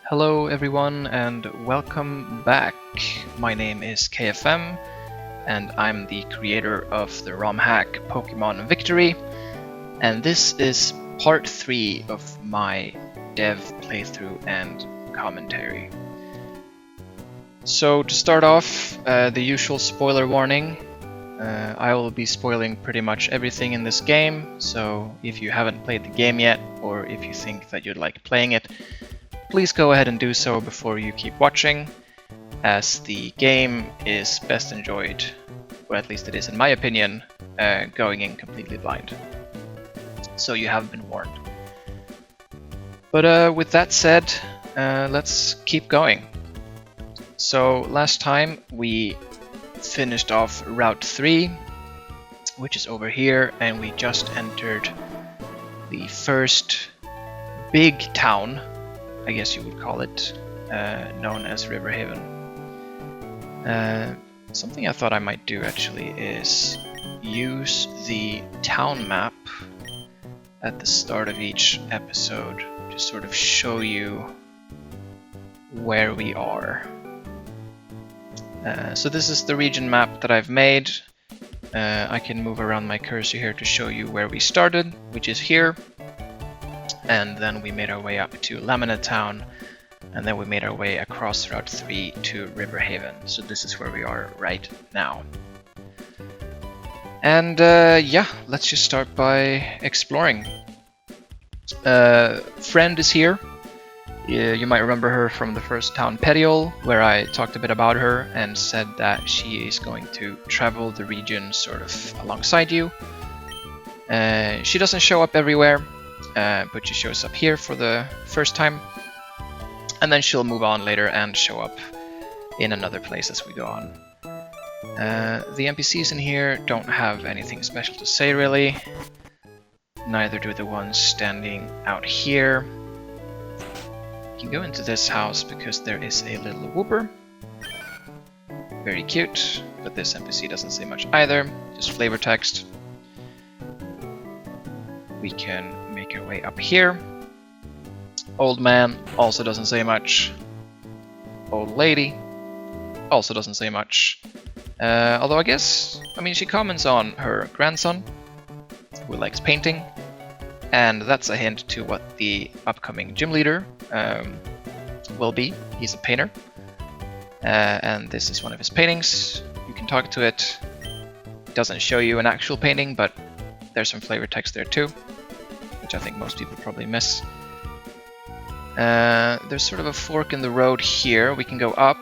Hello everyone and welcome back. My name is KFM and I'm the creator of the Romhack Pokémon Victory, and this is part 3 of my dev playthrough and commentary. So to start off, the usual spoiler warning. I will be spoiling pretty much everything in this game, so if you haven't played the game yet, or if you think that you'd like playing it, please go ahead and do so before you keep watching, as the game is best enjoyed, or at least it is in my opinion, going in completely blind. So you have been warned. But with that said, let's keep going. So last time we finished off Route 3, which is over here, and we just entered the first big town, I guess you would call it, known as Riverhaven. Something I thought I might do actually is use the town map at the start of each episode to sort of show you where we are. So this is the region map that I've made. I can move around my cursor here to show you where we started, which is here. And then we made our way up to Lamina Town, and then we made our way across Route 3 to Riverhaven. So this is where we are right now. And yeah, let's just start by exploring. Friend is here. You might remember her from the first town, Periol, where I talked a bit about her and said that she is going to travel the region sort of alongside you. She doesn't show up everywhere, but she shows up here for the first time, and then she'll move on later and show up in another place as we go on. The NPCs in here don't have anything special to say really, neither do the ones standing out here. You can go into this house because there is a little whooper. Very cute, but this NPC doesn't say much either, just flavor text. We can make our way up here. Old man also doesn't say much. Old lady also doesn't say much. Although I mean, she comments on her grandson, who likes painting, and that's a hint to what the upcoming gym leader will be. He's a painter, and this is one of his paintings. You can talk to it. It doesn't show you an actual painting, but there's some flavor text there too, which I think most people probably miss. There's sort of a fork in the road here. We can go up,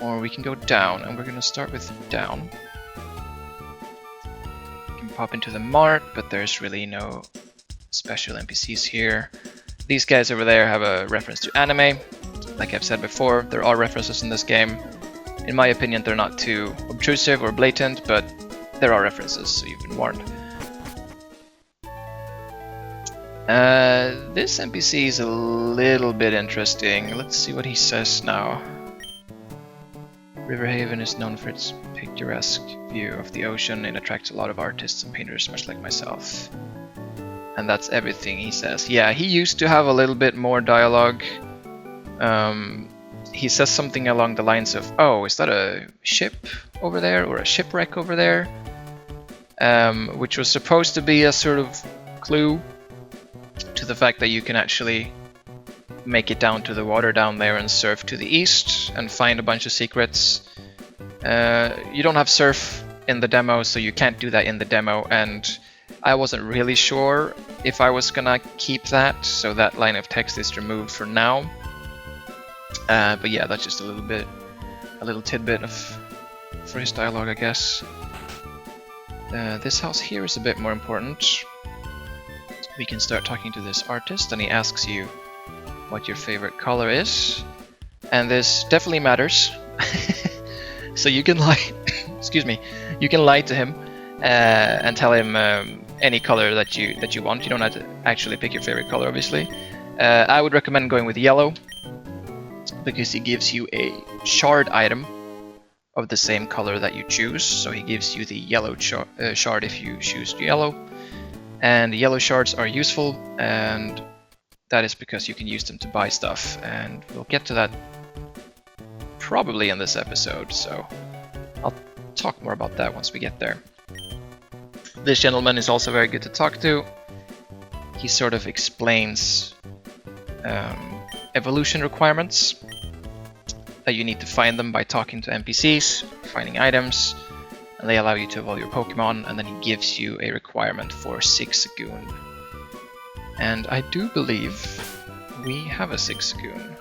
or we can go down, and we're going to start with down. We can pop into the mart, but there's really no special NPCs here. These guys over there have a reference to anime. Like I've said before, there are references in this game. In my opinion, they're not too obtrusive or blatant, but there are references, so you've been warned. This NPC is a little bit interesting. Let's see what he says now. Riverhaven is known for its picturesque view of the ocean. It attracts a lot of artists and painters, much like myself. And that's everything he says. Yeah, he used to have a little bit more dialogue. He says something along the lines of, oh, is that a ship over there, or a shipwreck over there? Which was supposed to be a sort of clue to the fact that you can actually make it down to the water down there and surf to the east and find a bunch of secrets. You don't have surf in the demo, so you can't do that in the demo, and I wasn't really sure if I was gonna keep that, so that line of text is removed for now. But yeah, that's just a little tidbit for his dialogue, I guess. This house here is a bit more important. We can start talking to this artist, and he asks you what your favorite color is, and this definitely matters. So you can lie, excuse me, you can lie to him and tell him any color that you want. You don't have to actually pick your favorite color, obviously. I would recommend going with yellow, because he gives you a shard item of the same color that you choose. So he gives you the yellow shard if you choose yellow. And yellow shards are useful, and that is because you can use them to buy stuff, and we'll get to that probably in this episode, so I'll talk more about that once we get there. This gentleman is also very good to talk to. He sort of explains evolution requirements, that you need to find them by talking to NPCs, finding items, and they allow you to evolve your Pokemon, and then he gives you a requirement for Zigzagoon. And I do believe we have a Zigzagoon.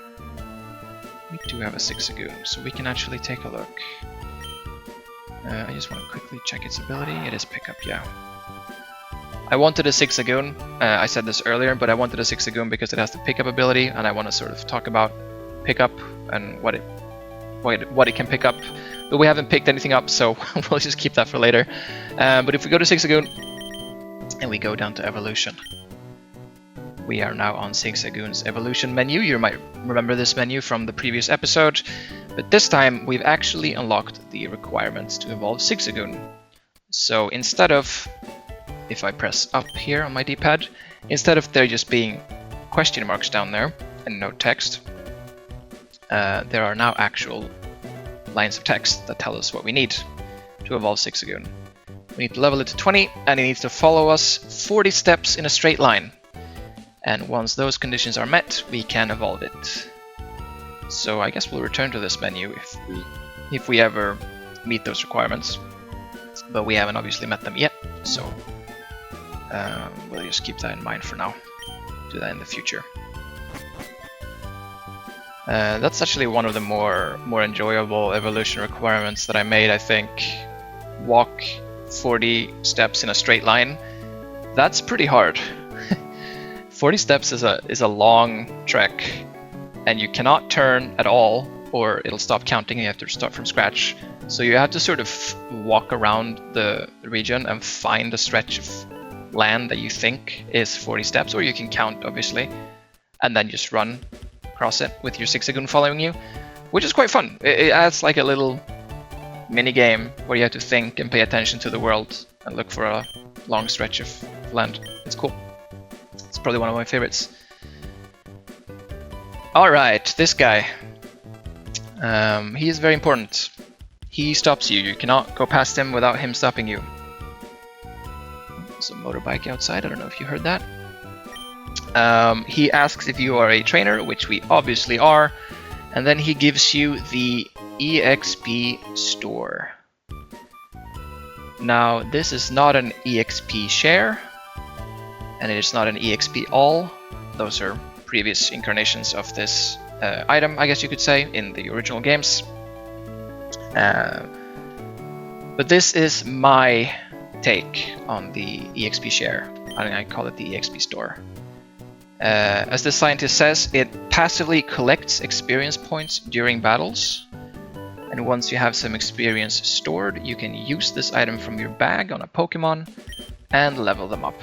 We do have a Zigzagoon, so we can actually take a look. I just want to quickly check its ability. It is pickup, yeah. I wanted a Zigzagoon. I said this earlier, but I wanted a Zigzagoon because it has the pickup ability, and I want to sort of talk about pickup and what it can pick up. But we haven't picked anything up, so we'll just keep that for later. But if we go to Zigzagoon and we go down to evolution, we are now on Zigzagoon's evolution menu. You might remember this menu from the previous episode, but this time we've actually unlocked the requirements to evolve Zigzagoon. So instead of, if I press up here on my D-pad, instead of there just being question marks down there and no text, there are now actual lines of text that tell us what we need to evolve Zigzagoon. We need to level it to 20, and it needs to follow us 40 steps in a straight line. And once those conditions are met, we can evolve it. So I guess we'll return to this menu if we ever meet those requirements. But we haven't obviously met them yet, so we'll just keep that in mind for now. Do that in the future. That's actually one of the more enjoyable evolution requirements that I made, I think. Walk 40 steps in a straight line. That's pretty hard. 40 steps is a long trek, and you cannot turn at all or it'll stop counting and you have to start from scratch. So you have to sort of walk around the region and find a stretch of land that you think is 40 steps, or you can count obviously, and then just run across it with your Zigzagoon following you, which is quite fun. It adds like a little mini game where you have to think and pay attention to the world and look for a long stretch of land. It's cool. It's probably one of my favorites. Alright, this guy. He is very important. He stops you. You cannot go past him without him stopping you. There's a motorbike outside. I don't know if you heard that. He asks if you are a trainer, which we obviously are, and then he gives you the EXP store. Now, this is not an EXP share, and it is not an EXP all. Those are previous incarnations of this item, I guess you could say, in the original games. But this is my take on the EXP share. I call it the EXP store. As the scientist says, it passively collects experience points during battles. And once you have some experience stored, you can use this item from your bag on a Pokemon and level them up.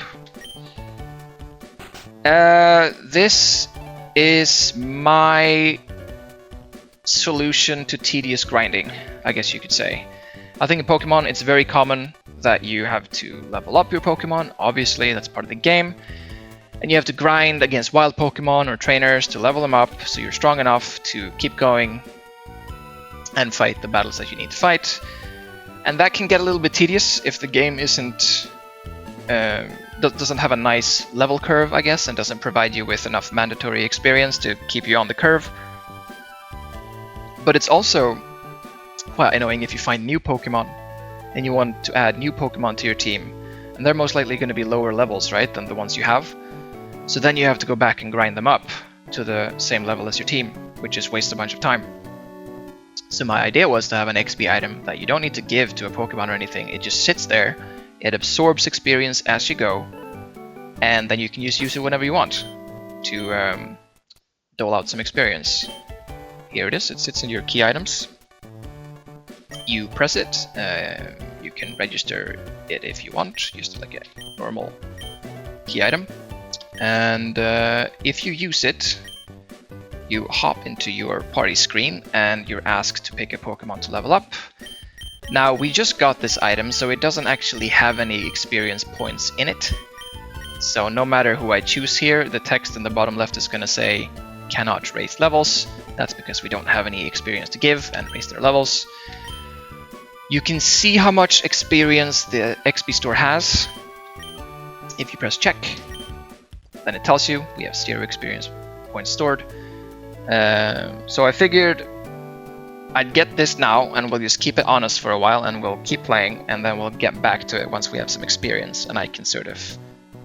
This is my solution to tedious grinding, I guess you could say. I think in Pokemon it's very common that you have to level up your Pokemon. Obviously, that's part of the game. And you have to grind against wild Pokemon or trainers to level them up so you're strong enough to keep going and fight the battles that you need to fight. And that can get a little bit tedious if the game isn't doesn't have a nice level curve, I guess, and doesn't provide you with enough mandatory experience to keep you on the curve. But it's also quite annoying if you find new Pokemon and you want to add new Pokemon to your team, and they're most likely going to be lower levels, right, than the ones you have. So then you have to go back and grind them up to the same level as your team, which just wastes a bunch of time. So my idea was to have an XP item that you don't need to give to a Pokemon or anything. It just sits there, it absorbs experience as you go, and then you can just use it whenever you want to dole out some experience. Here it is, it sits in your key items. You press it, you can register it if you want, just like a normal key item. And if you use it, you hop into your party screen and you're asked to pick a Pokemon to level up. Now, we just got this item, so it doesn't actually have any experience points in it. So no matter who I choose here, the text in the bottom left is going to say cannot raise levels. That's because we don't have any experience to give and raise their levels. You can see how much experience the XP store has. If you press check, then it tells you we have 0 experience points stored. So I figured I'd get this now, and we'll just keep it on us for a while, and we'll keep playing, and then we'll get back to it once we have some experience, and I can sort of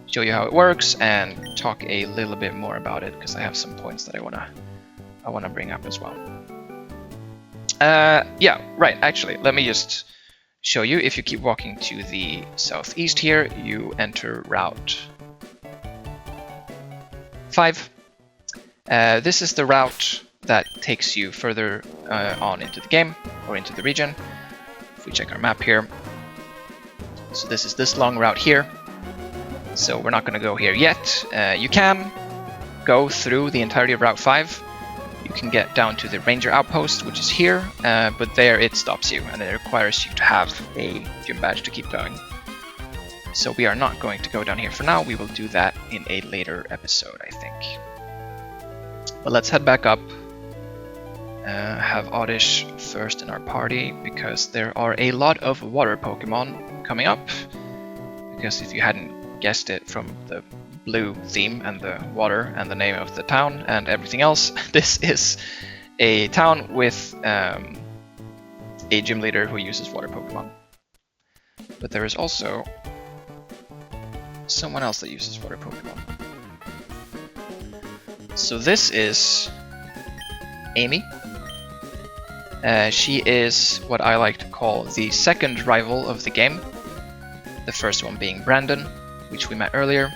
show you how it works and talk a little bit more about it, because I have some points that I wanna bring up as well. Yeah, right. Actually, let me just show you. If you keep walking to the southeast here, you enter Route 5. This is the route that takes you further on into the game, or into the region. If we check our map here. So this is this long route here. So we're not going to go here yet. You can go through the entirety of Route 5. You can get down to the Ranger Outpost, which is here, but there it stops you, and it requires you to have a gym badge to keep going. So we are not going to go down here for now. We will do that in a later episode, I think. But let's head back up. Have Oddish first in our party, because there are a lot of water Pokemon coming up. Because if you hadn't guessed it from the blue theme and the water and the name of the town and everything else, this is a town with a gym leader who uses water Pokemon. But there is also someone else that uses water Pokemon. So this is Amy. She is what I like to call the second rival of the game. The first one being Brandon, which we met earlier.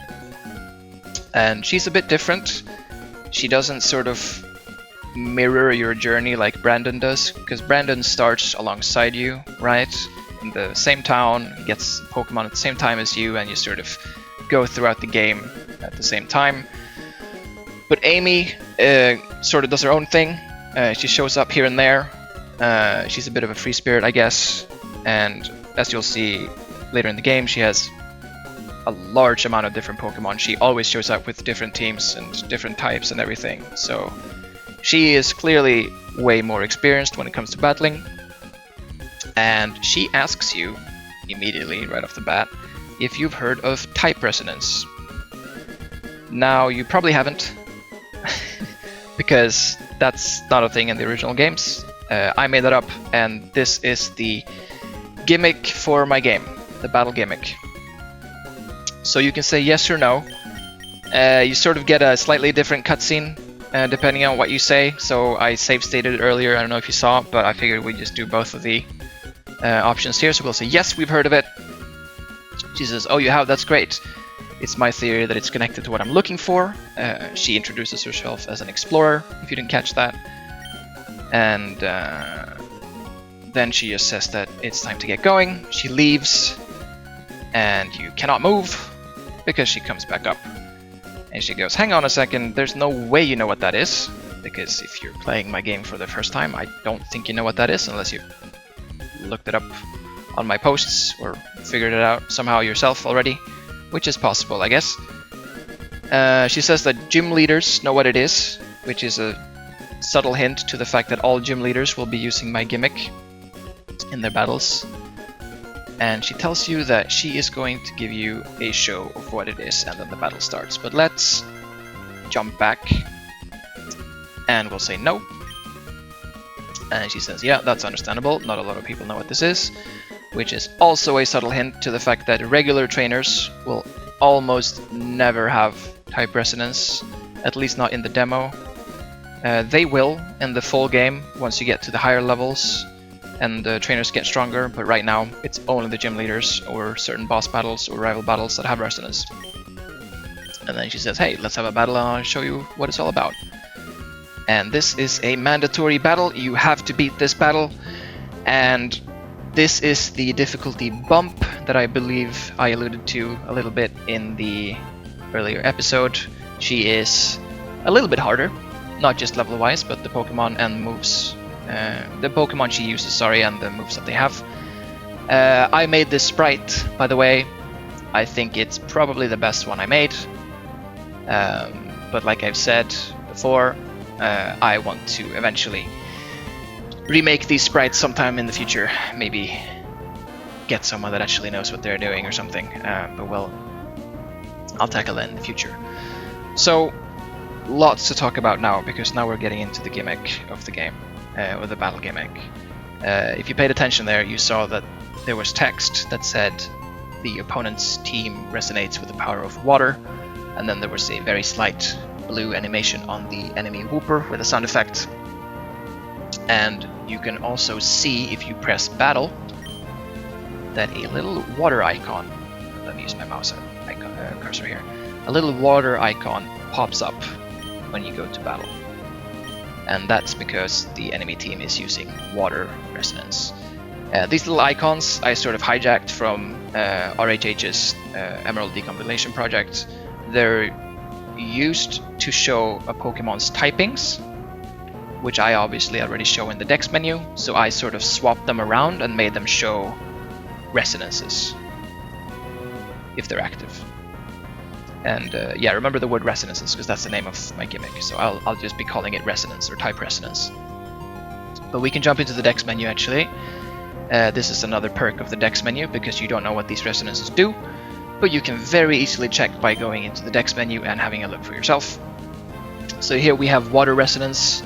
And she's a bit different. She doesn't sort of mirror your journey like Brandon does, because Brandon starts alongside you, right? In the same town, he gets Pokemon at the same time as you, and you sort of go throughout the game at the same time. But Amy sort of does her own thing. She shows up here and there. She's a bit of a free spirit, I guess. And as you'll see later in the game, she has a large amount of different Pokemon. She always shows up with different teams and different types and everything. So she is clearly way more experienced when it comes to battling. And she asks you immediately, right off the bat, if you've heard of type resonance. Now, you probably haven't, because that's not a thing in the original games. I made that up, and this is the gimmick for my game, the battle gimmick. So you can say yes or no. You sort of get a slightly different cutscene depending on what you say. So I save stated it earlier, I don't know if you saw, but I figured we'd just do both of the options here. So we'll say yes, we've heard of it. She says, oh, you have, that's great. It's my theory that it's connected to what I'm looking for. She introduces herself as an explorer, if you didn't catch that. And then she just says that it's time to get going. She leaves, and you cannot move because she comes back up. And she goes, hang on a second, there's no way you know what that is. Because if you're playing my game for the first time, I don't think you know what that is unless you looked it up on my posts or figured it out somehow yourself already, which is possible, I guess. She says that gym leaders know what it is, which is a subtle hint to the fact that all gym leaders will be using my gimmick in their battles. And she tells you that she is going to give you a show of what it is, and then the battle starts. But let's jump back, and we'll say no. And she says, yeah, that's understandable, not a lot of people know what this is, which is also a subtle hint to the fact that regular trainers will almost never have type resonance, at least not in the demo. They will in the full game once you get to the higher levels and the trainers get stronger, but right now it's only the gym leaders or certain boss battles or rival battles that have resonance. And then she says, hey, let's have a battle and I'll show you what it's all about. And this is a mandatory battle. You have to beat this battle, and this is the difficulty bump that I believe I alluded to a little bit in the earlier episode. She is a little bit harder, not just level wise, but the Pokemon and moves. The Pokemon she uses, sorry, and the moves that they have. I made this sprite, by the way, I think it's probably the best one I made. But like I've said before, I want to eventually remake these sprites sometime in the future. Maybe get someone that actually knows what they're doing or something. But well, I'll tackle that in the future. So, lots to talk about now, because now we're getting into the gimmick of the game, or the battle gimmick. If you paid attention there, you saw that there was text that said the opponent's team resonates with the power of water, and then there was a very slight blue animation on the enemy whooper with a sound effect. And you can also see, if you press battle, that a little water icon, let me use my mouse cursor here, a little water icon pops up when you go to battle. And that's because the enemy team is using water resonance. These little icons I sort of hijacked from RHH's Emerald Decompilation project. They're used to show a Pokemon's typings, which I obviously already show in the Dex menu, so I sort of swapped them around and made them show resonances if they're active. And yeah, remember the word resonances, because that's the name of my gimmick, so I'll just be calling it resonance or type resonance. But we can jump into the Dex menu actually. This is another perk of the Dex menu, because you don't know what these resonances do, but you can very easily check by going into the Dex menu and having a look for yourself. So here we have water resonance.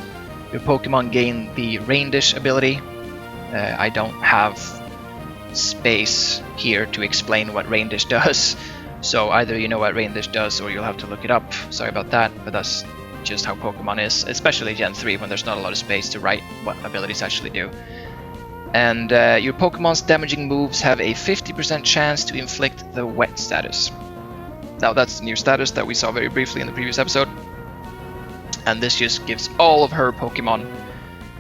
Your Pokemon gain the Rain Dish ability. I don't have space here to explain what Rain Dish does, so either you know what Rain Dish does or you'll have to look it up. Sorry about that, but that's just how Pokemon is, especially Gen 3 when there's not a lot of space to write what abilities actually do. And your Pokemon's damaging moves have a 50% chance to inflict the wet status. Now that's the new status that we saw very briefly in the previous episode. And this just gives all of her Pokemon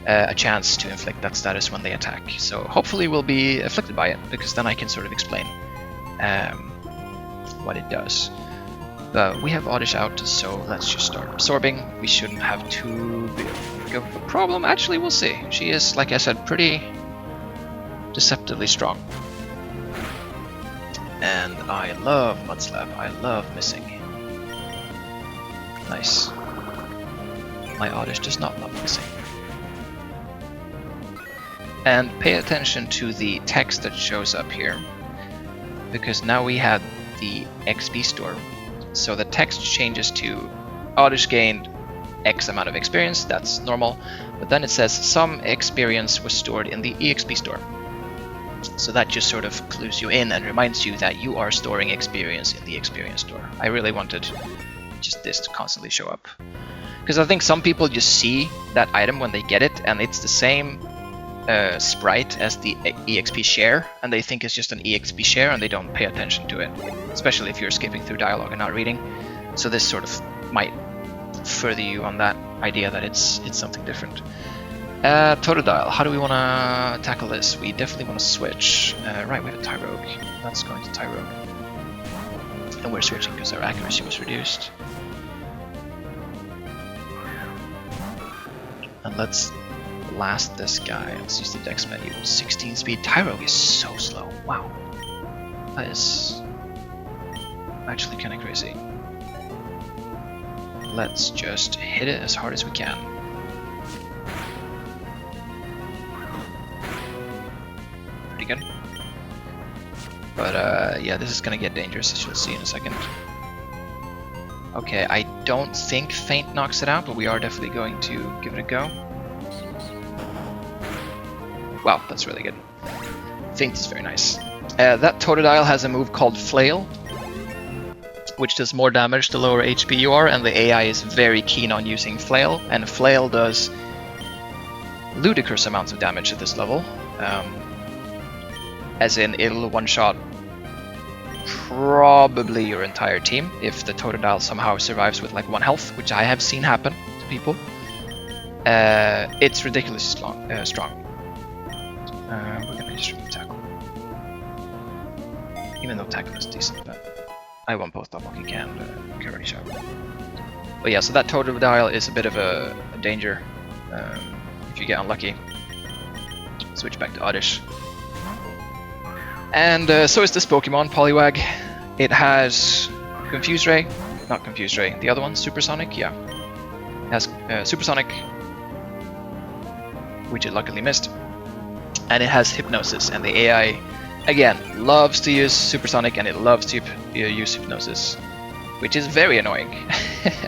a chance to inflict that status when they attack. So hopefully we'll be afflicted by it, because then I can sort of explain what it does. But we have Oddish out, so let's just start absorbing. We shouldn't have too big of a problem. Actually, we'll see. She is, like I said, pretty deceptively strong. And I love Mudslap. I love missing. Nice. My Oddish does not love missing. And pay attention to the text that shows up here, because now we have the XP store. So the text changes to Oddish gained X amount of experience, that's normal, but then it says some experience was stored in the EXP store. So that just sort of clues you in and reminds you that you are storing experience in the experience store. I really wanted just this to constantly show up, because I think some people just see that item when they get it and it's the same sprite as the EXP share, and they think it's just an EXP share and they don't pay attention to it, especially if you're skipping through dialogue and not reading. So this sort of might further you on that idea that it's something different. Totodile, how do we want to tackle this? We definitely want to switch. Right, we have a Tyrogue. Let's go into Tyrogue. And we're switching because our accuracy was reduced. And let's blast this guy. Let's use the Dex menu. 16 speed. Tyrogue is so slow. Wow. That is actually kind of crazy. Let's just hit it as hard as we can. Pretty good. But yeah, this is gonna get dangerous, as you'll see in a second. Okay, I don't think Feint knocks it out, but we are definitely going to give it a go. Wow, that's really good. Feint is very nice. That Totodile has a move called Flail, which does more damage the lower HP you are, and the AI is very keen on using Flail, and Flail does ludicrous amounts of damage at this level. As in, it'll one-shot probably your entire team if the Totodile somehow survives with like 1 health, which I have seen happen to people. It's ridiculously strong. We're gonna just tackle, even though tackle is decent, but I won't both double kick and karate chop. But yeah, so that Totodile is a bit of a danger if you get unlucky. Switch back to Oddish. And so is this Pokemon, Poliwag. It has Confuse Ray, not Confuse Ray, the other one, Supersonic, yeah. It has Supersonic, which it luckily missed. And it has Hypnosis, and the AI, again, loves to use Supersonic and it loves to use Hypnosis, which is very annoying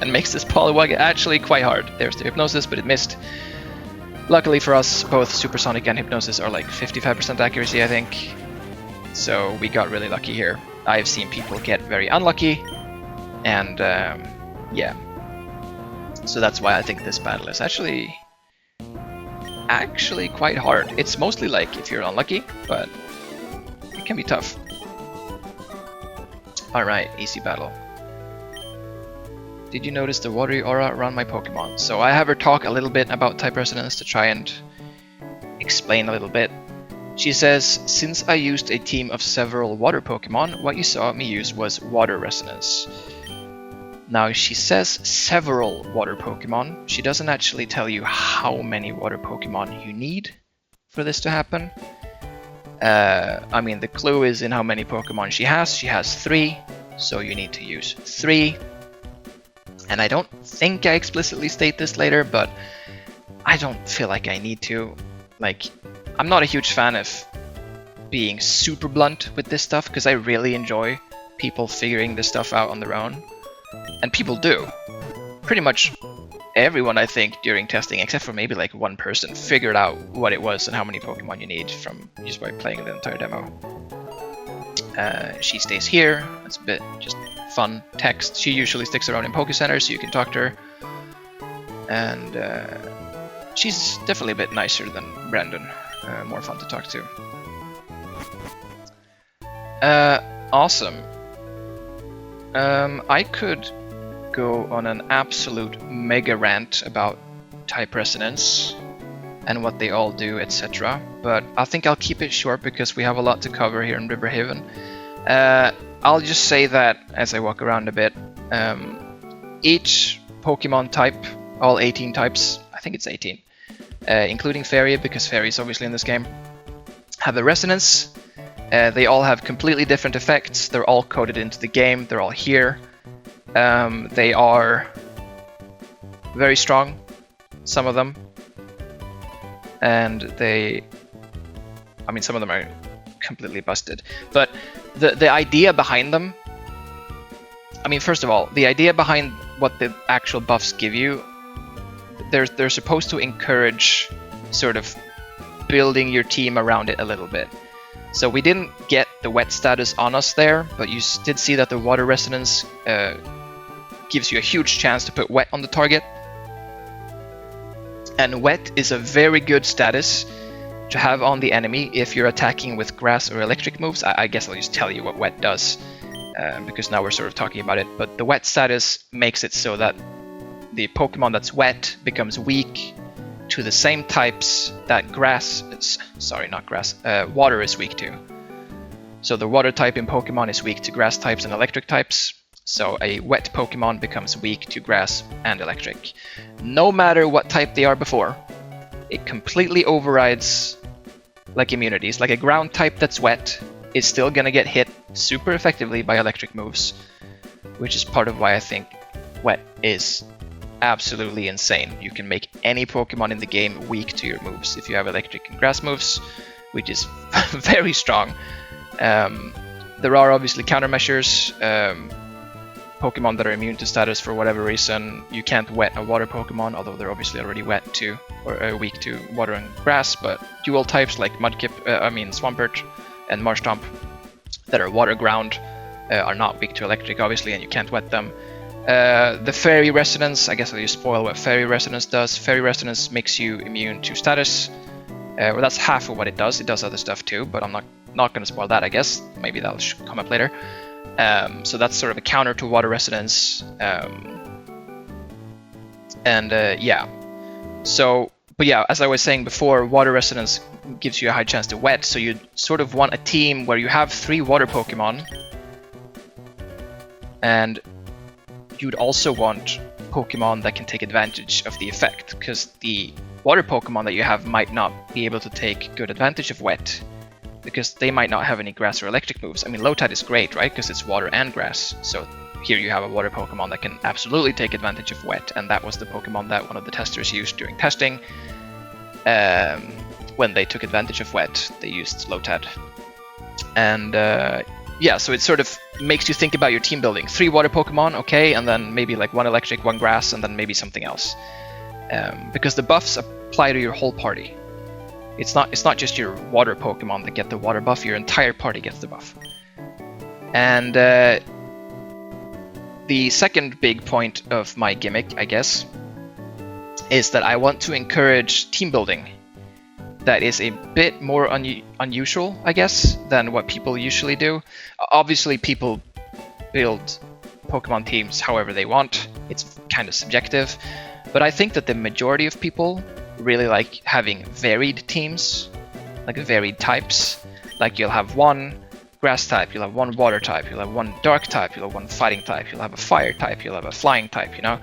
and makes this Poliwag actually quite hard. There's the Hypnosis, but it missed. Luckily for us, both Supersonic and Hypnosis are like 55% accuracy, I think. So we got really lucky here. I've seen people get very unlucky, and yeah. So that's why I think this battle is actually quite hard. It's mostly like if you're unlucky, but it can be tough. Alright, easy battle. Did you notice the watery aura around my Pokemon? So I have her talk a little bit about type resonance to try and explain a little bit. She says, since I used a team of several water Pokemon, what you saw me use was water resonance. Now she says several water Pokemon. She doesn't actually tell you how many water Pokemon you need for this to happen. I mean, the clue is in how many Pokemon she has. She has 3, so you need to use 3. And I don't think I explicitly state this later, but I don't feel like I need to. Like, I'm not a huge fan of being super blunt with this stuff, because I really enjoy people figuring this stuff out on their own. And people do. Pretty much everyone, I think, during testing, except for maybe like one person, figured out what it was and how many Pokemon you need from just by playing the entire demo. She stays here. That's a bit just fun text. She usually sticks around in Poké Center, so you can talk to her. And she's definitely a bit nicer than Brandon. More fun to talk to. Awesome. I could go on an absolute mega rant about type resonance and what they all do, etc. But I think I'll keep it short because we have a lot to cover here in Riverhaven. I'll just say that as I walk around a bit, each Pokemon type, all 18 types, I think it's 18, including Fairy, because Fairy is obviously in this game, have a resonance. They all have completely different effects. They're all coded into the game. They're all here. They are very strong, some of them. And I mean, some of them are completely busted. But the idea behind them, I mean, first of all, the idea behind what the actual buffs give you, they're supposed to encourage sort of building your team around it a little bit. So we didn't get the wet status on us there, but you did see that the water resonance gives you a huge chance to put wet on the target. And wet is a very good status to have on the enemy if you're attacking with grass or electric moves. I guess I'll just tell you what wet does, because now we're sort of talking about it. But the wet status makes it so that the Pokemon that's wet becomes weak to the same types that water is weak to. So the water type in Pokemon is weak to grass types and electric types. So a wet Pokemon becomes weak to grass and electric. No matter what type they are before, it completely overrides like immunities. Like a ground type that's wet is still gonna get hit super effectively by electric moves, which is part of why I think wet is absolutely insane. You can make any Pokemon in the game weak to your moves if you have electric and grass moves, which is very strong. There are obviously countermeasures. Pokemon that are immune to status for whatever reason, you can't wet a water Pokemon, although they're obviously already wet to or weak to water and grass. But dual types like Swampert and Marshtomp that are water ground are not weak to electric, obviously, and you can't wet them. The Fairy Resonance, I guess I'll just spoil what Fairy Resonance does. Fairy Resonance makes you immune to status. Well, that's half of what it does. It does other stuff too, but I'm not going to spoil that, I guess. Maybe that'll come up later. So that's sort of a counter to Water Resonance. Yeah. So, but yeah, as I was saying before, Water Resonance gives you a high chance to wet, so you sort of want a team where you have 3 water Pokemon, and you'd also want Pokemon that can take advantage of the effect, because the water Pokemon that you have might not be able to take good advantage of wet, because they might not have any grass or electric moves. I mean, Lotad is great, right? Because it's water and grass. So here you have a water Pokemon that can absolutely take advantage of wet, and that was the Pokemon that one of the testers used during testing. When they took advantage of wet, they used Lotad. And yeah, so it sort of makes you think about your team building. 3 water Pokemon, okay, and then maybe like 1 electric, 1 grass, and then maybe something else. Because the buffs apply to your whole party. It's not just your water Pokemon that get the water buff, your entire party gets the buff. And the second big point of my gimmick, I guess, is that I want to encourage team building that is a bit more unusual, I guess, than what people usually do. Obviously, people build Pokemon teams however they want. It's kind of subjective. But I think that the majority of people really like having varied teams, like varied types. Like you'll have 1 grass type, you'll have 1 water type, you'll have 1 dark type, you'll have 1 fighting type, you'll have a fire type, you'll have a flying type, you know?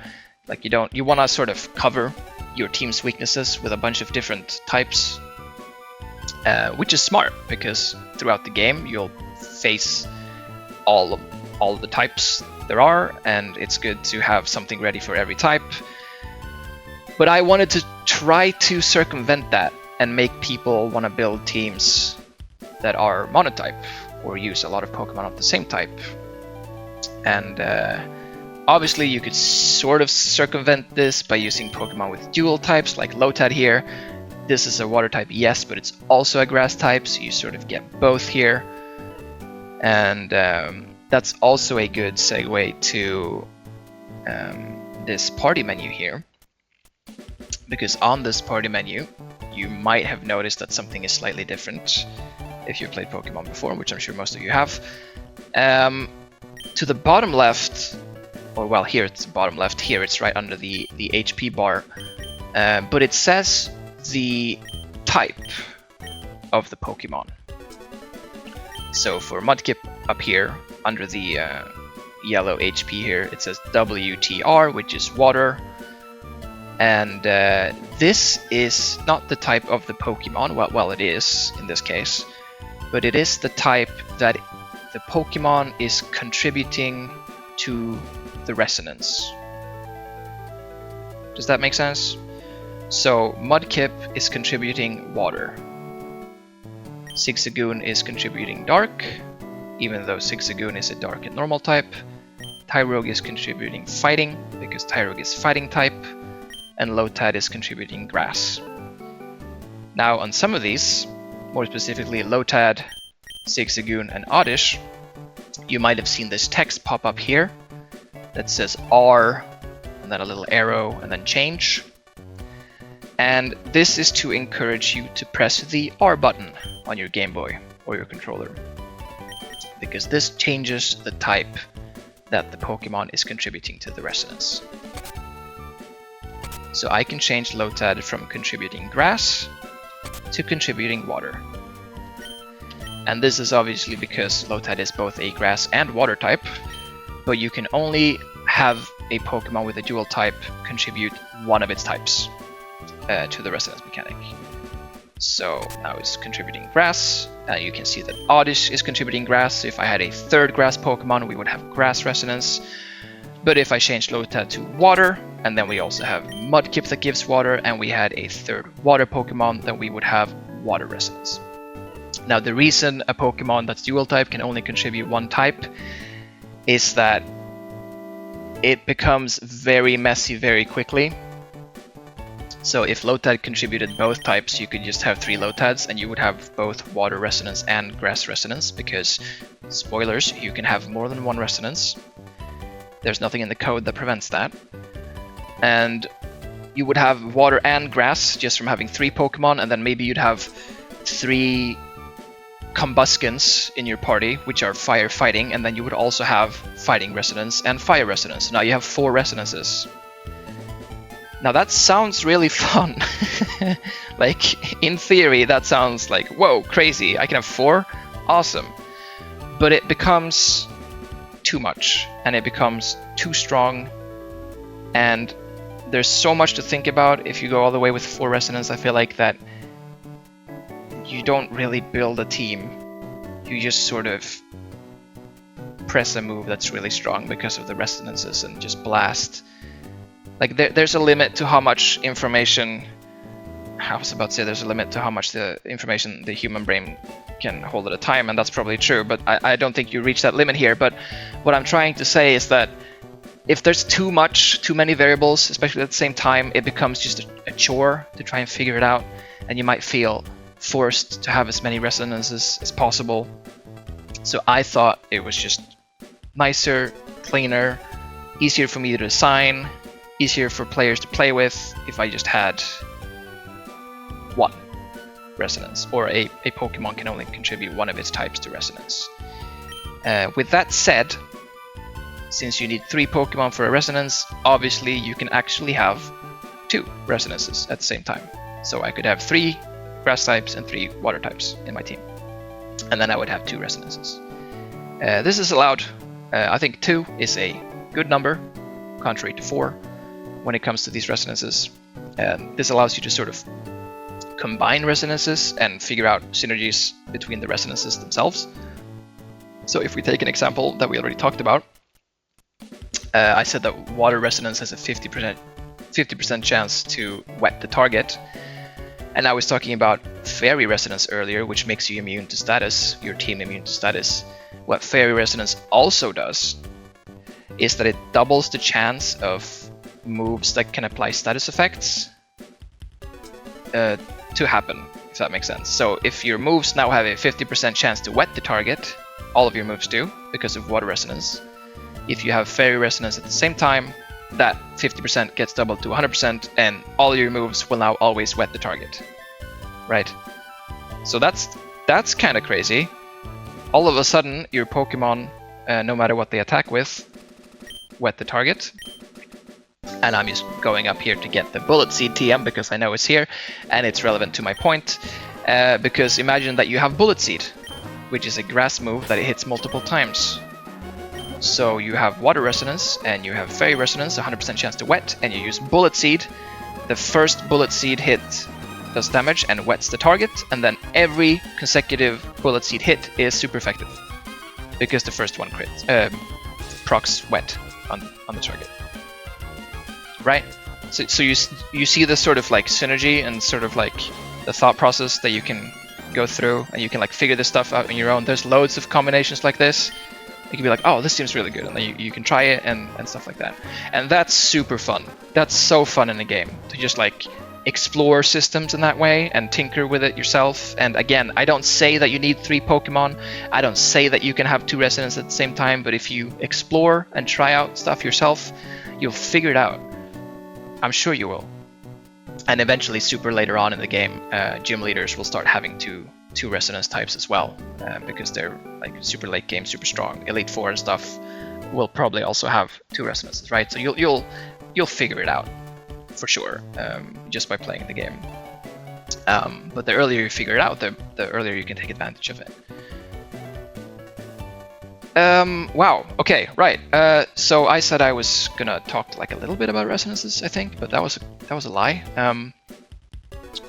Like you want to sort of cover your team's weaknesses with a bunch of different types, which is smart because throughout the game you'll face all of the types there are, and it's good to have something ready for every type. But I wanted to try to circumvent that and make people want to build teams that are monotype or use a lot of Pokemon of the same type. And obviously you could sort of circumvent this by using Pokemon with dual types like Lotad here. This is a water type, yes, but it's also a grass type, so you sort of get both here. And that's also a good segue to this party menu here. Because on this party menu, you might have noticed that something is slightly different if you've played Pokemon before, which I'm sure most of you have. To the bottom left, or well, here it's the bottom left, here it's right under the HP bar, but it says the type of the Pokemon. So for Mudkip up here, under the yellow HP here, it says WTR, which is water. And this is not the type of the Pokemon, well it is in this case, but it is the type that the Pokemon is contributing to the resonance. Does that make sense? So Mudkip is contributing water. Zigzagoon is contributing dark, even though Zigzagoon is a dark and normal type. Tyrogue is contributing fighting, because Tyrogue is fighting type. And Lotad is contributing grass. Now on some of these, more specifically Lotad, Zigzagoon, and Oddish, you might have seen this text pop up here that says R, and then a little arrow, and then change. And this is to encourage you to press the R button on your Game Boy or your controller, because this changes the type that the Pokemon is contributing to the resonance. So I can change Lotad from contributing grass to contributing water. And this is obviously because Lotad is both a grass and water type, but you can only have a Pokemon with a dual type contribute one of its types to the resonance mechanic. So now it's contributing grass. You can see that Oddish is contributing grass. So if I had a third grass Pokemon, we would have grass resonance. But if I change Lotad to water, and then we also have Mudkip that gives water, and we had a third water Pokemon, then we would have water resonance. Now the reason a Pokemon that's dual type can only contribute one type is that it becomes very messy very quickly. So if Lotad contributed both types, you could just have 3 Lotads and you would have both water resonance and grass resonance, because, spoilers, you can have more than one resonance. There's nothing in the code that prevents that. And you would have water and grass just from having 3 Pokemon, and then maybe you'd have 3 Combustions in your party, which are fire fighting, and then you would also have fighting resonance and fire resonance. Now you have 4 resonances. Now that sounds really fun. Like, in theory, that sounds like, whoa, crazy, I can have 4? Awesome. But it becomes too much, and it becomes too strong, and there's so much to think about if you go all the way with 4 resonance. I feel like that you don't really build a team. You just sort of press a move that's really strong because of the resonances and just blast. Like there's a limit to how much information. I was about to say there's a limit to how much the information the human brain can hold at a time, and that's probably true, but I don't think you reach that limit here. But what I'm trying to say is that if there's too many variables, especially at the same time, it becomes just a chore to try and figure it out, and you might feel forced to have as many resonances as possible. So I thought it was just nicer, cleaner, easier for me to design, easier for players to play with if I just had one resonance, or a Pokemon can only contribute one of its types to resonance. With that said, since you need 3 Pokemon for a resonance, obviously you can actually have 2 resonances at the same time. So I could have 3 grass types and 3 water types in my team, and then I would have 2 resonances. This is allowed. I think 2 is a good number, contrary to 4, when it comes to these resonances. This allows you to sort of combine resonances and figure out synergies between the resonances themselves. So if we take an example that we already talked about, I said that water resonance has a 50% chance to wet the target, and I was talking about fairy resonance earlier, which makes you immune to status, your team immune to status. What fairy resonance also does is that it doubles the chance of moves that can apply status effects to happen, if that makes sense. So if your moves now have a 50% chance to wet the target, all of your moves do, because of water resonance. If you have fairy resonance at the same time, that 50% gets doubled to 100%, and all your moves will now always wet the target. Right? So that's kind of crazy. All of a sudden, your Pokemon, no matter what they attack with, wet the target. And I'm just going up here to get the Bullet Seed TM because I know it's here and it's relevant to my point. Because imagine that you have Bullet Seed, which is a grass move that it hits multiple times. So you have Water Resonance and you have Fairy Resonance, 100% chance to wet, and you use Bullet Seed. The first Bullet Seed hit does damage and wets the target, and then every consecutive Bullet Seed hit is super effective because the first one procs wet on the target. Right? So you see this sort of like synergy and sort of like the thought process that you can go through, and you can like figure this stuff out on your own. There's loads of combinations like this. You can be like, oh, this seems really good, and then you can try it and stuff like that. And that's super fun. That's so fun in the game to just like explore systems in that way and tinker with it yourself. And again, I don't say that you need 3 Pokemon. I don't say that you can have 2 resonances at the same time, but if you explore and try out stuff yourself, you'll figure it out. I'm sure you will. And eventually, super later on in the game, gym leaders will start having two resonance types as well, because they're like super late game, super strong. Elite Four and stuff will probably also have 2 resonances, right? So you'll figure it out for sure, just by playing the game. But the earlier you figure it out, the earlier you can take advantage of it. Wow. Okay. Right. So I said I was gonna talk like a little bit about resonances, I think, but that was a lie.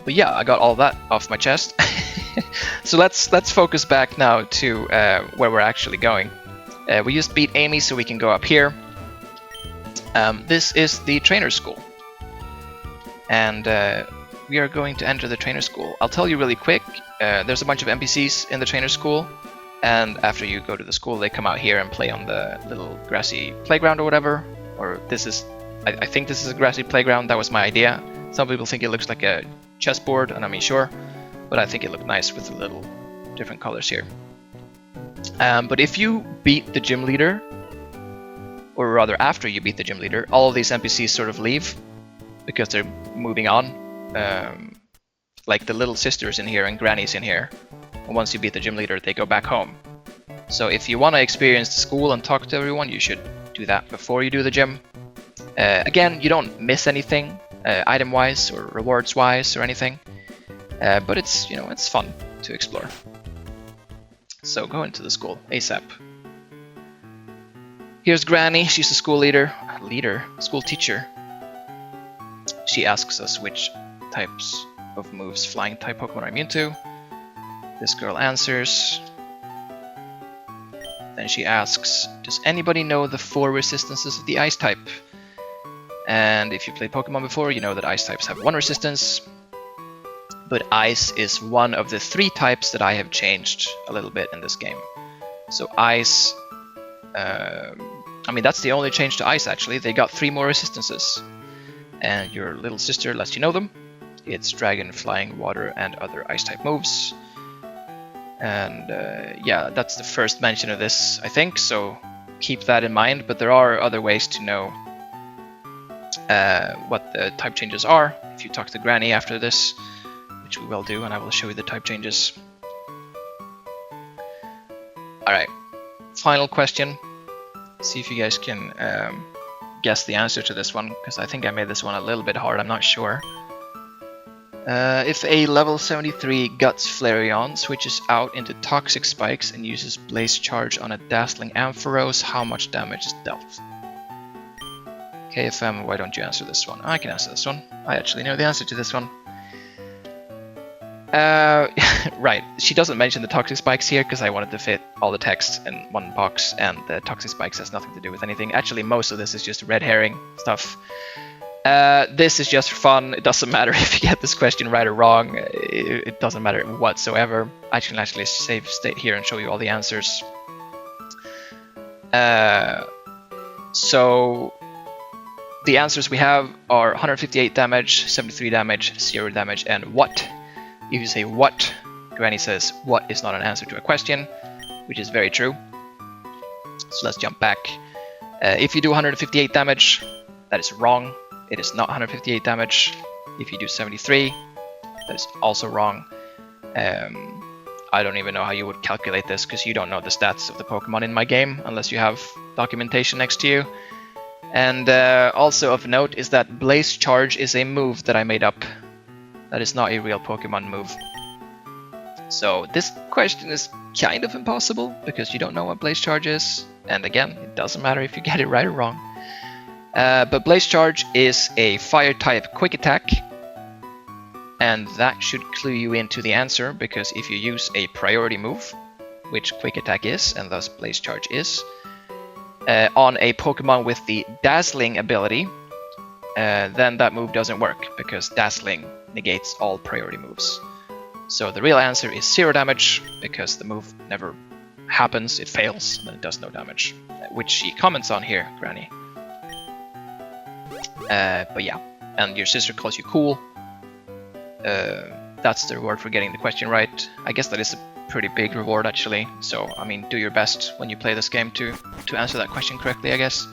But yeah, I got all that off my chest. So let's focus back now to where we're actually going. We just beat Amy, so we can go up here. This is the trainer school, and we are going to enter the trainer school. I'll tell you really quick. There's a bunch of NPCs in the trainer school. And after you go to the school, they come out here and play on the little grassy playground or whatever. Or I think this is a grassy playground. That was my idea. Some people think it looks like a chessboard, and I'm not sure. But I think it looked nice with the little different colors here. But if you beat the gym leader, or rather after you beat the gym leader, all of these NPCs sort of leave because they're moving on. Like the little sisters in here and grannies in here. And once you beat the gym leader, they go back home. So if you want to experience the school and talk to everyone, you should do that before you do the gym. Again, you don't miss anything, item-wise or rewards-wise or anything. But it's fun to explore. So go into the school ASAP. Here's Granny. She's the school school teacher. She asks us which types of moves flying type Pokemon are immune to. This girl answers. Then she asks, does anybody know the 4 resistances of the ice type? And if you played Pokemon before, you know that ice types have 1 resistance. But ice is one of the 3 types that I have changed a little bit in this game. So ice, I mean, that's the only change to ice actually. They got 3 more resistances. And your little sister lets you know them. It's dragon, flying, water, and other ice type moves. And yeah, that's the first mention of this, I think, so keep that in mind. But there are other ways to know what the type changes are. If you talk to Granny after this, which we will do, and I will show you the type changes. Alright, final question. See if you guys can guess the answer to this one, because I think I made this one a little bit hard, I'm not sure. If a level 73 Guts Flareon switches out into Toxic Spikes and uses Blaze Charge on a Dazzling Ampharos, how much damage is dealt? KFM, why don't you answer this one? I can answer this one. I actually know the answer to this one. Right, she doesn't mention the Toxic Spikes here because I wanted to fit all the text in one box, and the Toxic Spikes has nothing to do with anything. Actually, most of this is just red herring stuff. This is just for fun. It doesn't matter if you get this question right or wrong. It doesn't matter whatsoever. I can actually save state here and show you all the answers. So the answers we have are 158 damage, 73 damage, 0 damage, and what. If you say what, Granny says what is not an answer to a question, which is very true. So let's jump back. If you do 158 damage, that is wrong. It is not 158 damage. If you do 73, that is also wrong. I don't even know how you would calculate this because you don't know the stats of the Pokemon in my game unless you have documentation next to you. And also of note is that Blaze Charge is a move that I made up. That is not a real Pokemon move. So this question is kind of impossible because you don't know what Blaze Charge is. And again, it doesn't matter if you get it right or wrong. But Blaze Charge is a fire type quick attack, and that should clue you into the answer, because if you use a priority move, which quick attack is, and thus Blaze Charge is, on a Pokemon with the Dazzling ability, then that move doesn't work, because Dazzling negates all priority moves. So the real answer is 0 damage, because the move never happens, it fails, and then it does no damage, which she comments on here, Granny. But yeah, and your sister calls you cool. That's the reward for getting the question right. I guess that is a pretty big reward actually. So, I mean, do your best when you play this game to answer that question correctly, I guess.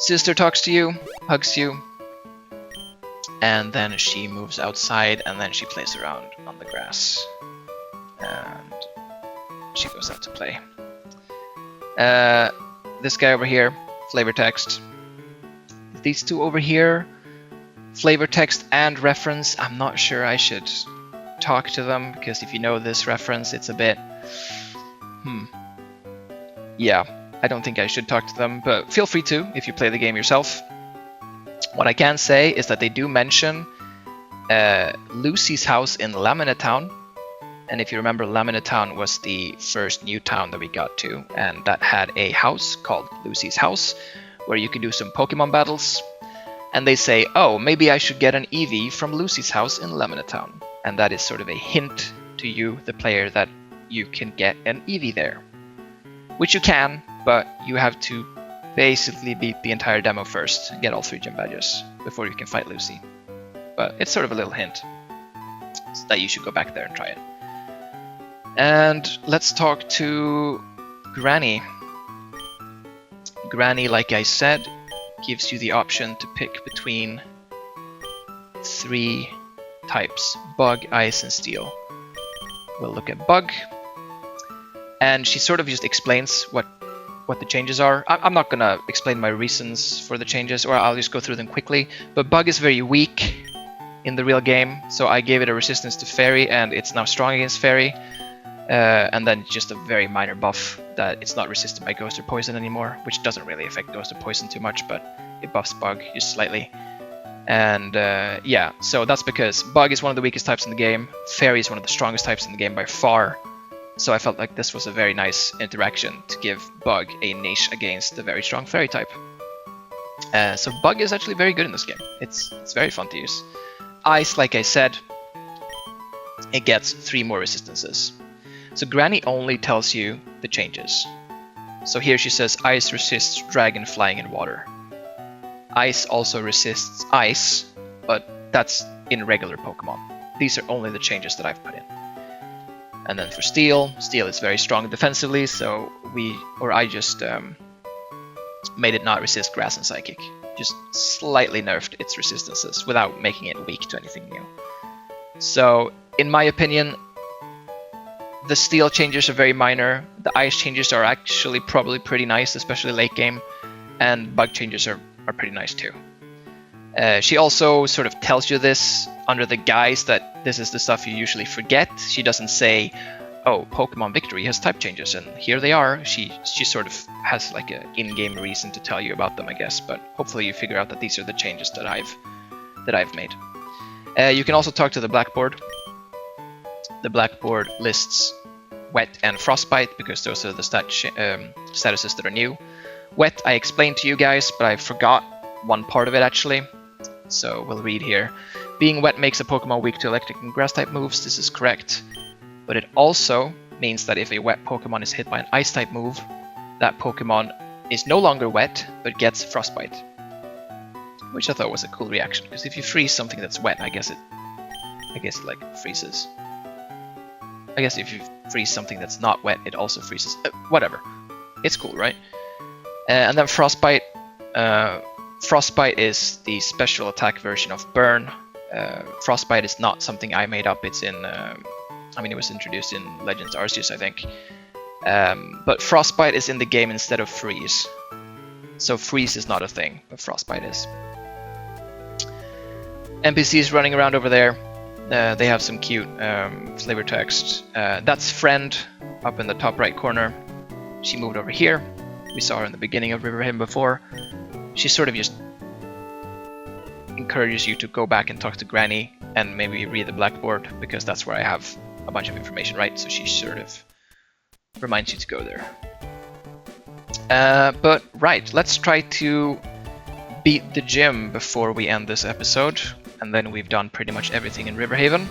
Sister talks to you, hugs you, and then she moves outside, and then she plays around on the grass. And she goes out to play. This guy over here, flavor text. These two over here, flavor text and reference, I'm not sure I should talk to them, because if you know this reference, it's a bit... Yeah, I don't think I should talk to them, but feel free to if you play the game yourself. What I can say is that they do mention Lucy's house in Lamina Town, and if you remember, Lamina Town was the first new town that we got to, and that had a house called Lucy's house, where you can do some Pokemon battles, and they say, oh, maybe I should get an Eevee from Lucy's house in Lamina Town. And that is sort of a hint to you, the player, that you can get an Eevee there. Which you can, but you have to basically beat the entire demo first, get all 3 gym badges, before you can fight Lucy. But it's sort of a little hint that you should go back there and try it. And let's talk to Granny. Granny, like I said, gives you the option to pick between 3 types: Bug, Ice, and Steel. We'll look at Bug, and she sort of just explains what the changes are. I'm not gonna explain my reasons for the changes, or I'll just go through them quickly. But Bug is very weak in the real game, so I gave it a resistance to Fairy, and it's now strong against Fairy. And then just a very minor buff that it's not resisted by Ghost or Poison anymore, which doesn't really affect Ghost or Poison too much, but it buffs Bug just slightly. And yeah, so that's because Bug is one of the weakest types in the game, Fairy is one of the strongest types in the game by far, so I felt like this was a very nice interaction to give Bug a niche against the very strong Fairy type. So Bug is actually very good in this game, it's very fun to use. Ice, like I said, it gets 3 more resistances. So Granny only tells you the changes. So here she says Ice resists Dragon, Flying, and Water. Ice also resists ice, but that's in regular Pokemon. These are only the changes that I've put in. And then for Steel, Steel is very strong defensively, so I just made it not resist Grass and Psychic. Just slightly nerfed its resistances without making it weak to anything new. So, in my opinion, the Steel changes are very minor, the Ice changes are actually probably pretty nice, especially late game, and Bug changes are pretty nice too. She also sort of tells you this under the guise that this is the stuff you usually forget. She doesn't say, oh, Pokemon Victory has type changes and here they are. She sort of has like an in-game reason to tell you about them, I guess, but hopefully you figure out that these are the changes that I've made. You can also talk to the Blackboard. The Blackboard lists Wet and Frostbite because those are the statuses that are new. Wet I explained to you guys, but I forgot one part of it actually, so we'll read here. Being wet makes a Pokemon weak to electric and grass type moves, this is correct. But it also means that if a wet Pokemon is hit by an ice type move, that Pokemon is no longer wet, but gets Frostbite. Which I thought was a cool reaction, because if you freeze something that's wet, I guess it like freezes. I guess if you freeze something that's not wet, it also freezes. Whatever. It's cool, right? And then Frostbite. Frostbite is the special attack version of Burn. Frostbite is not something I made up. It's in, it was introduced in Legends Arceus, I think. But Frostbite is in the game instead of Freeze. So Freeze is not a thing, but Frostbite is. NPCs running around over there. They have some cute flavor text. That's Friend up in the top right corner. She moved over here. We saw her in the beginning of Riverhaven before. She sort of just encourages you to go back and talk to Granny and maybe read the Blackboard, because that's where I have a bunch of information, right? So she sort of reminds you to go there. But right, let's try to beat the gym before we end this episode, and then we've done pretty much everything in Riverhaven.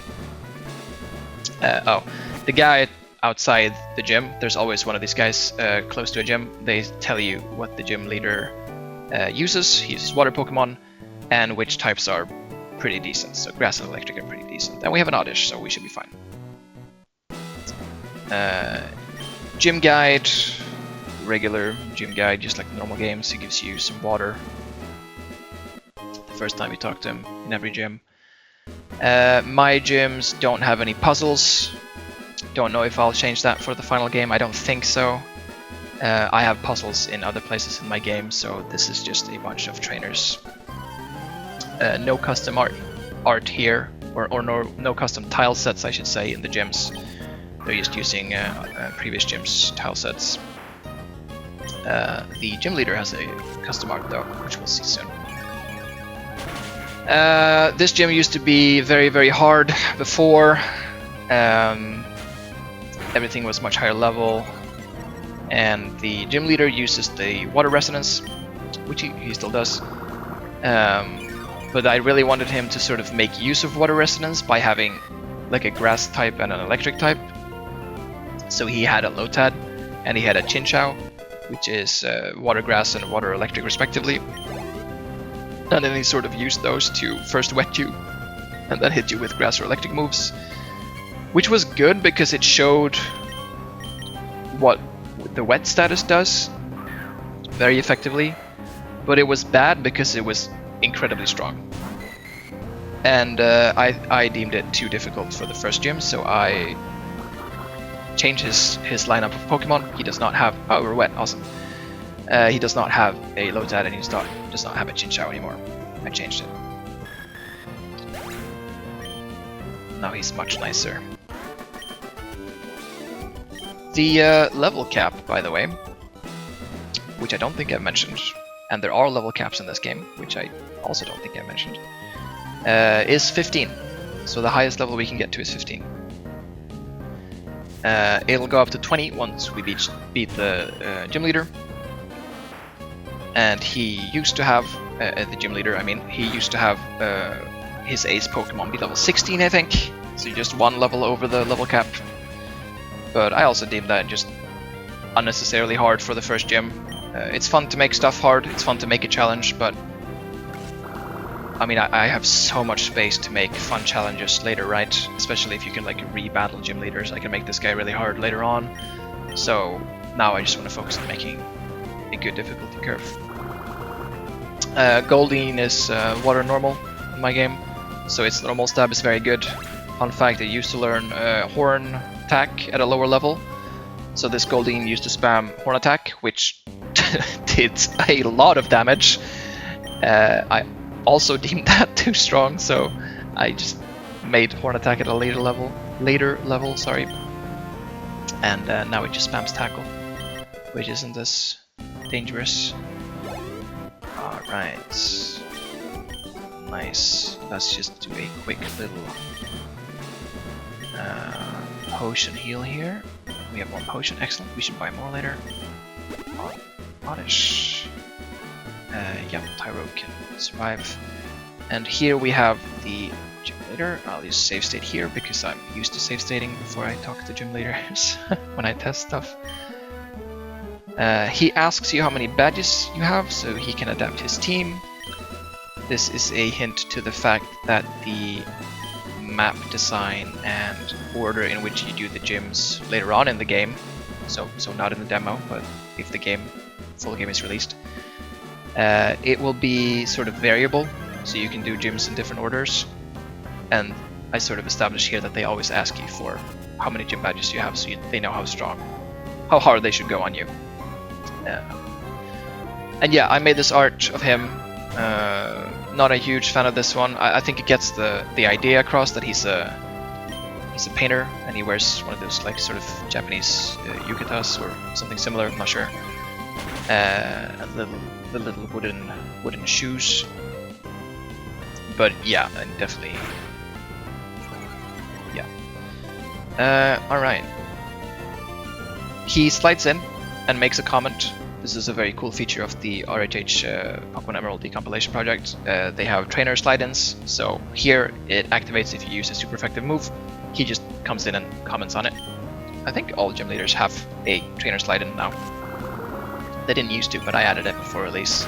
The guy outside the gym, there's always one of these guys close to a gym. They tell you what the gym leader uses. He uses water Pokemon, and which types are pretty decent. So grass and electric are pretty decent. And we have an Oddish, so we should be fine. Gym guide, regular gym guide, just like normal games. He gives you some water the first time you talk to him in every gym. My gyms don't have any puzzles. Don't know if I'll change that for the final game. I don't think so. I have puzzles in other places in my game, so this is just a bunch of trainers. No custom art here, or no custom tile sets, I should say, in the gyms. They're just using previous gyms' tile sets. The gym leader has a custom art though, which we'll see soon. This gym used to be very, very hard before. Everything was much higher level, and the gym leader uses the water resonance, which he still does. But I really wanted him to sort of make use of water resonance by having like a grass type and an electric type. So he had a Lotad and he had a Chinchou, which is water grass and water electric respectively. And then he sort of used those to first wet you and then hit you with grass or electric moves, which was good because it showed what the wet status does very effectively, but it was bad because it was incredibly strong. And I deemed it too difficult for the first gym, so I changed his lineup of Pokemon. He does not have... Oh, we're wet, awesome. He does not have a Lotad and he does not have a Chinchou anymore. I changed it. Now he's much nicer. The level cap, by the way, which I don't think I've mentioned, and there are level caps in this game, which I also don't think I mentioned. is 15. So the highest level we can get to is 15. It'll go up to 20 once we beat the gym leader. And he used to have, the gym leader, I mean, he used to have his ace Pokemon be level 16, I think. So just one level over the level cap. But I also deemed that just unnecessarily hard for the first gym. It's fun to make stuff hard, it's fun to make a challenge, but I mean, I have so much space to make fun challenges later, right? Especially if you can like re-battle gym leaders. I can make this guy really hard later on. So now I just want to focus on making a good difficulty curve. Goldeen is water normal in my game, so its normal stab is very good. Fun fact, I used to learn horn attack at a lower level. So this Goldeen used to spam horn attack, which did a lot of damage. I also deemed that too strong, so I just made horn attack at a later level, sorry. And now it just spams tackle, which isn't as dangerous. Alright, nice. Let's just do a quick little potion heal here. We have one potion, excellent. We should buy more later. Oddish. Yep, Tyro can survive. And here we have the gym leader. I'll use save state here because I'm used to save stating before I talk to gym leaders when I test stuff. He asks you how many badges you have so he can adapt his team. This is a hint to the fact that the map design and order in which you do the gyms later on in the game, so not in the demo, but if the full game is released, it will be sort of variable, so you can do gyms in different orders. And I sort of established here that they always ask you for how many gym badges you have, so they know how hard they should go on you. And yeah, I made this art of him. Not a huge fan of this one. I think it gets the idea across that he's a painter and he wears one of those like sort of Japanese yukatas or something similar. I'm not sure. And the little wooden shoes. But yeah, and definitely. Yeah. All right. He slides in and makes a comment. This is a very cool feature of the RHH Pokemon Emerald decompilation project. They have trainer slide-ins, so here it activates if you use a super effective move. He just comes in and comments on it. I think all gym leaders have a trainer slide-in now. They didn't used to, but I added it before release,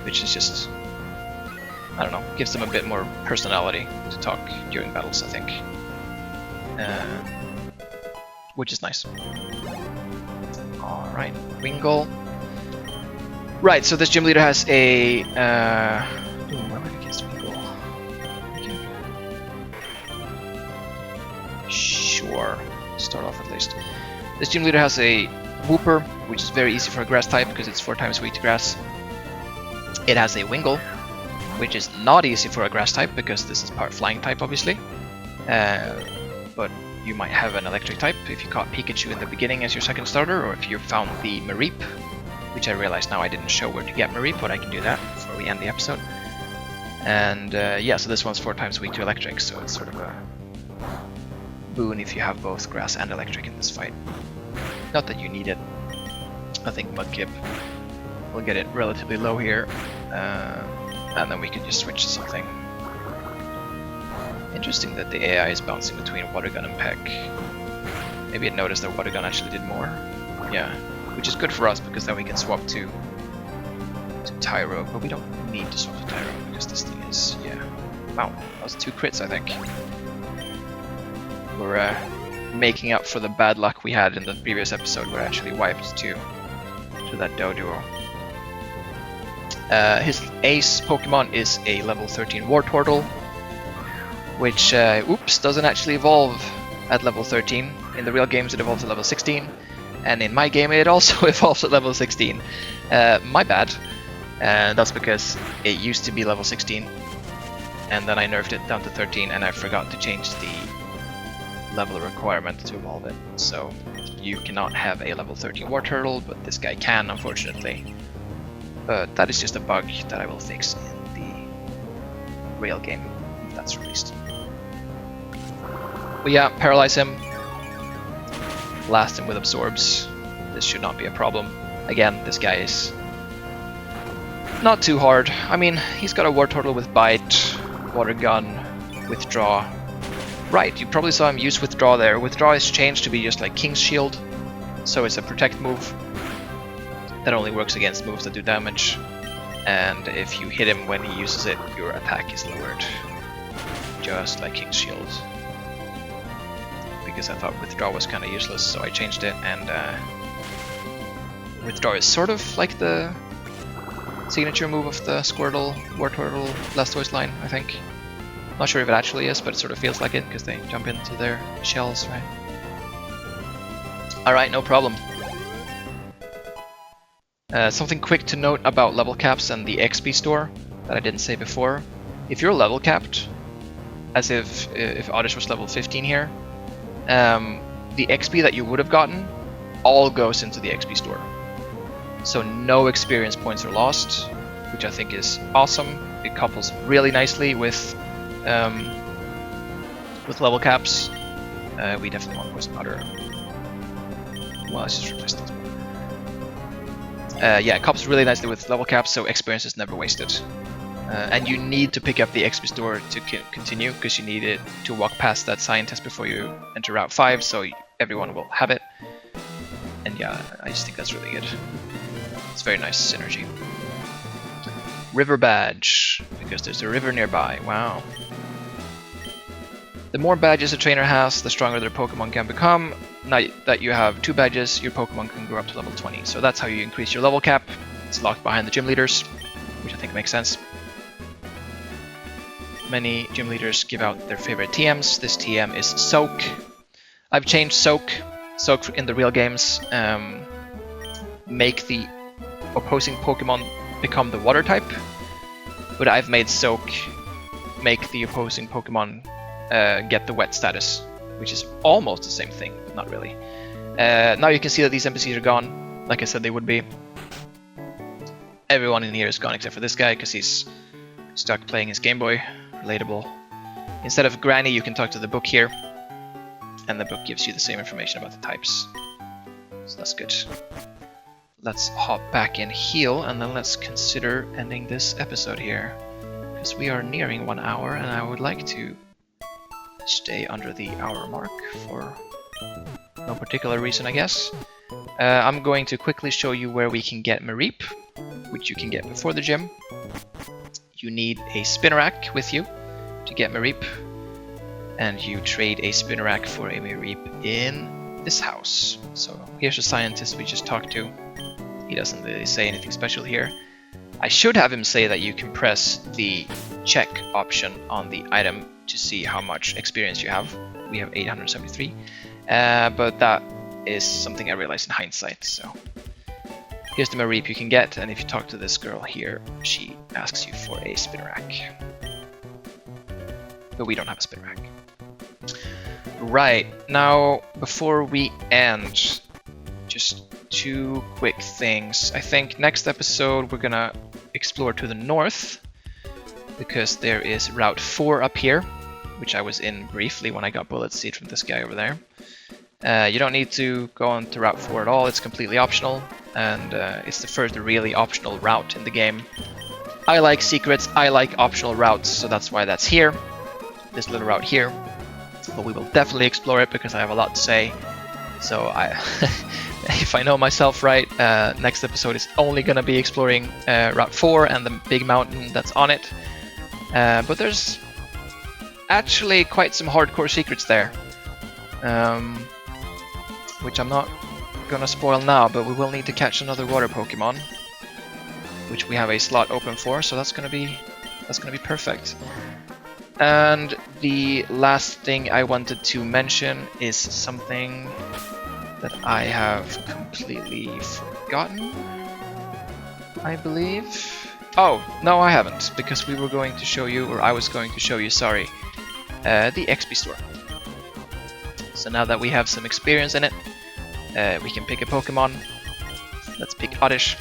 which is just, I don't know, gives them a bit more personality to talk during battles, I think. Which is nice. Alright, Wingull. Right, so this gym leader has a... where would I against Wingull? Sure, start off at least. This gym leader has a Wooper, which is very easy for a grass type because it's 4 times weak to grass. It has a Wingull, which is not easy for a grass type because this is part flying type, obviously. But you might have an electric type if you caught Pikachu in the beginning as your second starter, or if you found the Mareep, which I realize now I didn't show where to get Mareep, but I can do that before we end the episode. And yeah, so this one's 4 times weak to electric, so it's sort of a boon if you have both grass and electric in this fight. Not that you need it. I think Mudkip will get it relatively low here, and then we can just switch to something. Interesting that the AI is bouncing between Water Gun and Peck. Maybe it noticed that Water Gun actually did more. Yeah, which is good for us because then we can swap to Tyro, but we don't need to swap to Tyro because this thing is, yeah. Wow, that was 2 crits, I think. We're making up for the bad luck we had in the previous episode where I actually wiped to that Doduo. His ace Pokemon is a level 13 Wartortle, which, oops, doesn't actually evolve at level 13. In the real games it evolves at level 16, and in my game it also evolves at level 16. My bad. That's because it used to be level 16, and then I nerfed it down to 13, and I forgot to change the level requirement to evolve it. So you cannot have a level 13 Wartortle, but this guy can, unfortunately. But that is just a bug that I will fix in the real game. that's released. But yeah, paralyze him. Blast him with absorbs. This should not be a problem. Again, this guy is not too hard. I mean, he's got a war turtle with bite, water gun, withdraw. Right, you probably saw him use withdraw there. Withdraw is changed to be just like King's Shield, so it's a protect move that only works against moves that do damage. And if you hit him when he uses it, your attack is lowered, just like King's Shield. Because I thought withdraw was kind of useless, so I changed it, and withdraw is sort of like the signature move of the Squirtle, War Turtle, Blastoise line, I think. Not sure if it actually is, but it sort of feels like it, because they jump into their shells, right? Alright, no problem. Something quick to note about level caps and the XP store that I didn't say before. If you're level capped, as if Oddish was level 15 here, the XP that you would have gotten all goes into the XP store. So no experience points are lost, which I think is awesome. It couples really nicely with level caps. We definitely want poison powder. Well, let's just replace those. Yeah, it couples really nicely with level caps, so experience is never wasted. And you need to pick up the XP store to continue, because you need it to walk past that scientist before you enter Route 5, so everyone will have it. And yeah, I just think that's really good. It's very nice synergy. River badge, because there's a river nearby. Wow. The more badges a trainer has, the stronger their Pokemon can become. Now that you have 2 badges, your Pokemon can grow up to level 20. So that's how you increase your level cap. It's locked behind the gym leaders, which I think makes sense. Many gym leaders give out their favorite TMs. This TM is Soak. I've changed Soak. Soak in the real games make the opposing Pokemon become the water type, but I've made Soak make the opposing Pokemon get the wet status, which is almost the same thing, but not really. Now you can see that these NPCs are gone, like I said they would be. Everyone in here is gone except for this guy, because he's stuck playing his Game Boy. Relatable. Instead of Granny, you can talk to the book here, and the book gives you the same information about the types. So that's good. Let's hop back and heal, and then let's consider ending this episode here, because we are nearing 1 hour, and I would like to stay under the hour mark for no particular reason, I guess. I'm going to quickly show you where we can get Mareep, which you can get before the gym. You need a Spinarak with you to get Mareep, and you trade a Spinarak for a Mareep in this house. So here's the scientist we just talked to. He doesn't really say anything special here. I should have him say that you can press the check option on the item to see how much experience you have. We have 873, but that is something I realized in hindsight. So here's the Mareep you can get, and if you talk to this girl here, she asks you for a Spinarak. But we don't have a Spinarak. Right, now before we end, just 2 quick things. I think next episode we're gonna explore to the north, because there is Route 4 up here, which I was in briefly when I got Bullet Seed from this guy over there. You don't need to go on to Route 4 at all, it's completely optional, and it's the first really optional route in the game. I like secrets, I like optional routes, so that's why that's here, this little route here. But we will definitely explore it, because I have a lot to say. So if I know myself right, next episode is only going to be exploring Route 4 and the big mountain that's on it. But there's actually quite some hardcore secrets there, which I'm not going to spoil now, but we will need to catch another water Pokemon, which we have a slot open for, so that's going to be perfect. And the last thing I wanted to mention is something that I have completely forgotten, I believe. Oh, no I haven't, because we were going to show you, or I was going to show you, sorry, the XP store. So now that we have some experience in it, we can pick a Pokemon. Let's pick Oddish.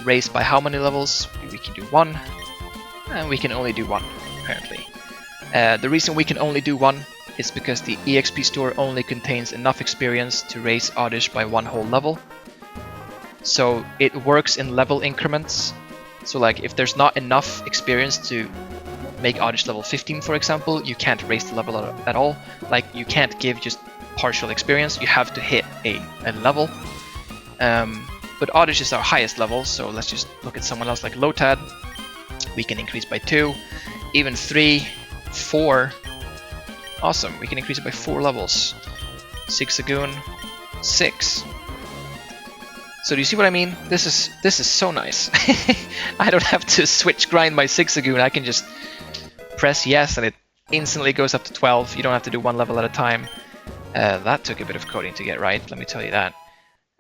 Raised by how many levels? We can do 1, and we can only do 1, apparently. The reason we can only do one is because the EXP store only contains enough experience to raise Oddish by 1 whole level. So it works in level increments. So like if there's not enough experience to make Oddish level 15, for example, you can't raise the level at all. Like you can't give just partial experience, you have to hit a level. But Oddish is our highest level, so let's just look at someone else like Lotad. We can increase by 2, even 3, 4. Awesome, we can increase it by 4 levels. Zigzagoon, 6. So do you see what I mean? This is so nice. I don't have to switch grind my Zigzagoon, I can just press yes and it instantly goes up to 12. You don't have to do 1 level at a time. That took a bit of coding to get right, let me tell you that.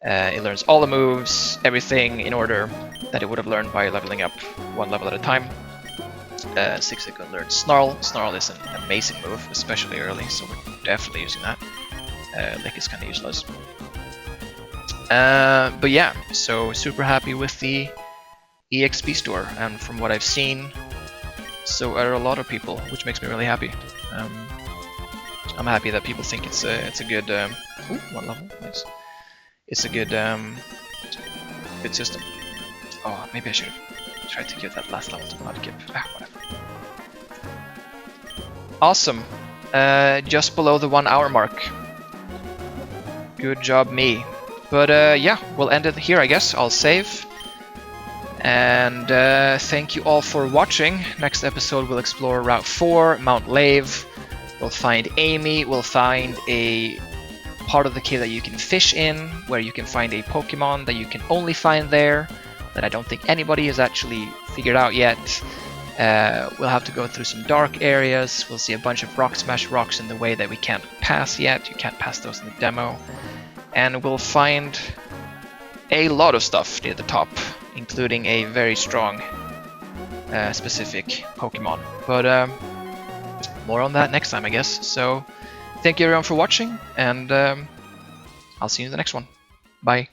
It learns all the moves, everything in order that it would have learned by leveling up 1 level at a time. Zigzagoon learns Snarl. Snarl is an amazing move, especially early, so we're definitely using that. Lick is kind of useless. But yeah, so super happy with the EXP store, and from what I've seen, so are a lot of people, which makes me really happy. I'm happy that people think it's a good ooh, 1 level, nice. It's a good good system. Oh, maybe I should have tried to give that last level to Mudkip. Ah, whatever. Awesome. Just below the 1 hour mark. Good job, me. But yeah, we'll end it here, I guess. I'll save. And thank you all for watching. Next episode we'll explore Route 4, Mount Lave. We'll find Amy. We'll find a part of the cave that you can fish in, where you can find a Pokemon that you can only find there, that I don't think anybody has actually figured out yet. We'll have to go through some dark areas. We'll see a bunch of Rock Smash rocks in the way that we can't pass yet. You can't pass those in the demo. And we'll find a lot of stuff near the top, including a very strong specific Pokemon. But more on that next time, I guess. So thank you everyone for watching, and I'll see you in the next one. Bye.